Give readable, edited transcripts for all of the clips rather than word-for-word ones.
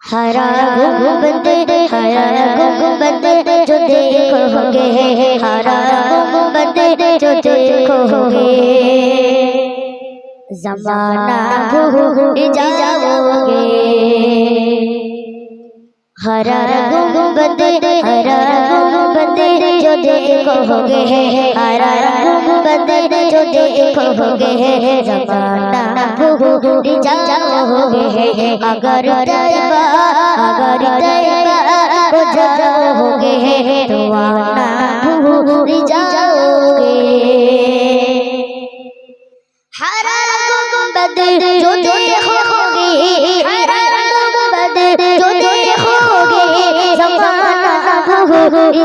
हरा गुंबद जो देखोगे, हरा गुंबद जो देखोगे, ज़माना भूल जाओगे। हरा गुंबद जो देखोगे, हरा गुंबद जो देखोगे, ज़माना भूल जाओगे। अगर तैबा को जाओगे तो आना भूल जाओगे। हरा गुंबद जो देखोगे, हरा गुंबद जो देखोगे, ज़माना भूल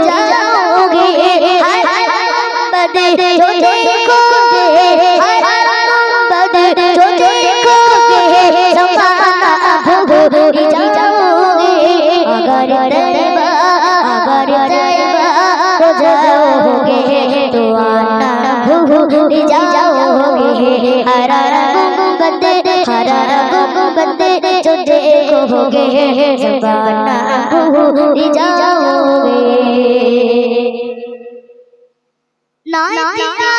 जाओगे। हरा गुंबद जो देखोगे, हरा गुंबद जो देखोगे, ज़माना भूल जाओगे। अगर तैबा को जाओगे तो आना भूल जाओगे। हरा गुंबद जो देखोगे, ज़माना भूल जाओगे। ना तेरा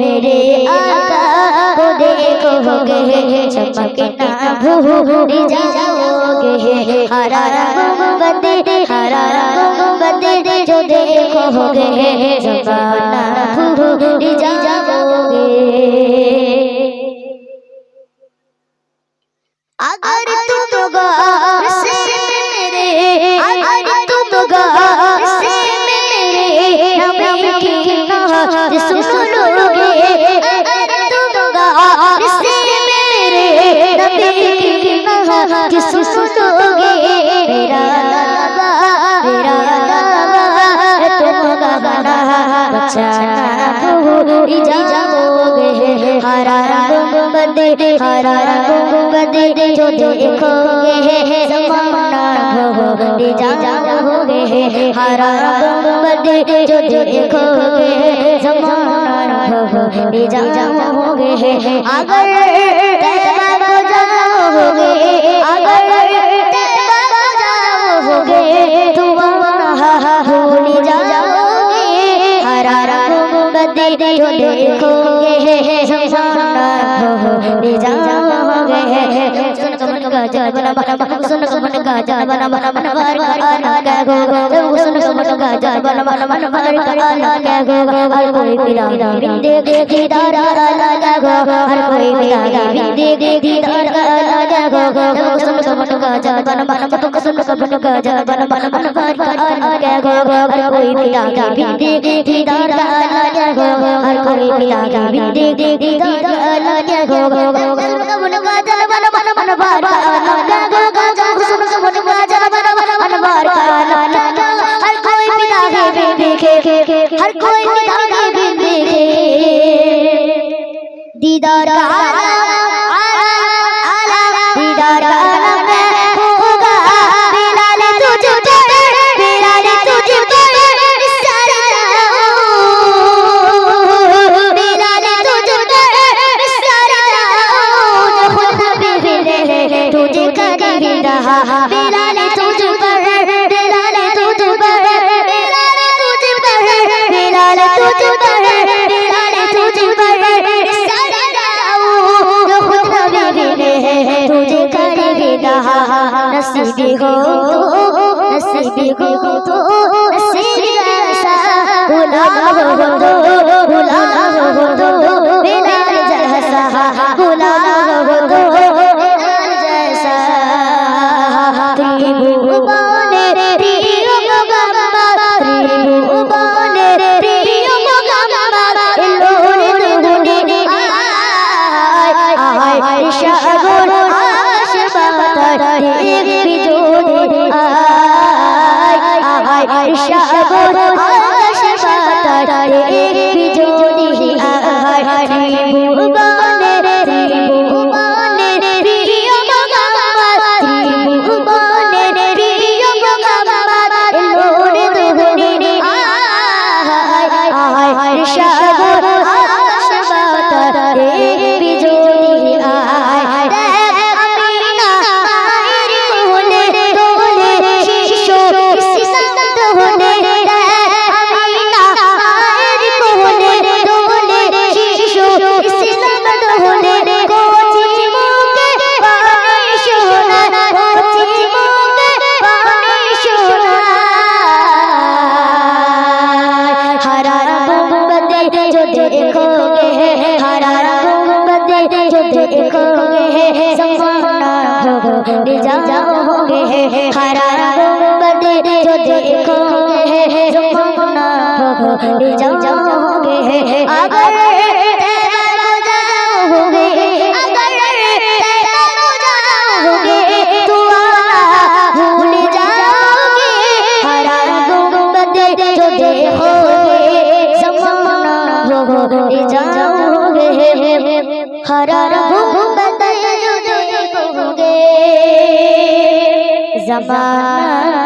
मेरे आका को देखोगे, चमकना भूल जाओगे। हरा गुंबद जो देखोगे, ज़माना भूल जाओगे। अगर तुम गौर से मेरे, अगर तुम गौर से मेरे नबी की नात सुनोगे, अगर तुम गौर से मेरे नबी की नात सुनोगे, मेरा दावा तुम गाना बचाना भूल जाओगे। हरा गुंबद जो देखोगे, ज़माना भूल जाओगे। हरा गुंबद जो देखोगे, ज़माना भूल जाओगे। अगर तैबा को जाओगे, अगर तैबा को जाओगे तो वहाँ भूल जाओगे। हरा गुंबद जो देखोगे, ज़माना भूल जाओगे। सुन बना बना बना सुन मन का जान बना बना बना वार का आना क्या गो, सुन मन का जान बना बना बना वार का आना क्या गो। हर कोई पिला बिंदे दीदार आला क्या गो, हर कोई पिला बिंदे दीदार आला क्या गो। सुन मन का जान बना बना बना सुन मन का जान बना बना बना वार का आना क्या गो, हर कोई पिला बिंदे दीदार आला क्या गो, हर कोई पिला बिंदे दीदार आला क्या गो। मन का जान बना बना बना वार का आना क्या गो, सुन मन का जान बना बना बना वार का आना क्या गो। हर कोई पिला बिंदे हर कोई पिला बिंदे दीदार का आला दीदार का आला मैं होगा। बिलाल तुझ पर, बिलाल तुझ पर सारा बिलाल तुझ पर सारा खुद नबी ने तुझे कर रहा। बिलाल तुझ पर, बिलाल तुझ पर, बिलाल तुझ पर, बिलाल तुझ पर, बिलाल तुझ पर सारा खुद नबी ने तुझे कर रहा। नसीबी हो नसीबी हो तो नसीबी ऐसा गुलाम हो तो गुलाम हो तो बिलाल जैसा गुलाम हो तो बिलाल जैसा। त्रिभुवने प्रिय मुगम्मा, त्रिभुवने प्रिय मुगम्मा, लोरे दुने आय शागुन आश बातर एक बिजोड़ आय সাগর আকাশ পাতাল দেখবি যদি ত্রিভুবনের প্রিয় মোহাম্মদ ত্রিভুবনের প্রিয় মোহাম্মদ এলোরে দুহরে সাগর আকাশ পাতাল দেখবি যদি আমিনা মায়ের কোলে দোলে শিশু ইসলাম দোলে আমিনা মায়ের কোলে দোলে শিশু ইসলাম দোলে কোচি মুখে বাণী শোনা কোচি মুখে বাণী শোনা हरा गुंबद जो देखोगे हरा गुंबद जो देखोगे ज़माना भूल जाओगे हरा गुंबद जो देखोगे ज़माना भूल जाओगे अगर जाओगे अगर जाओगे तो भूल जाओगे हरा गुंबद जो देखोगे ज़माना भूल जाओगे हरा गुंबद जो देखोगे ज़माना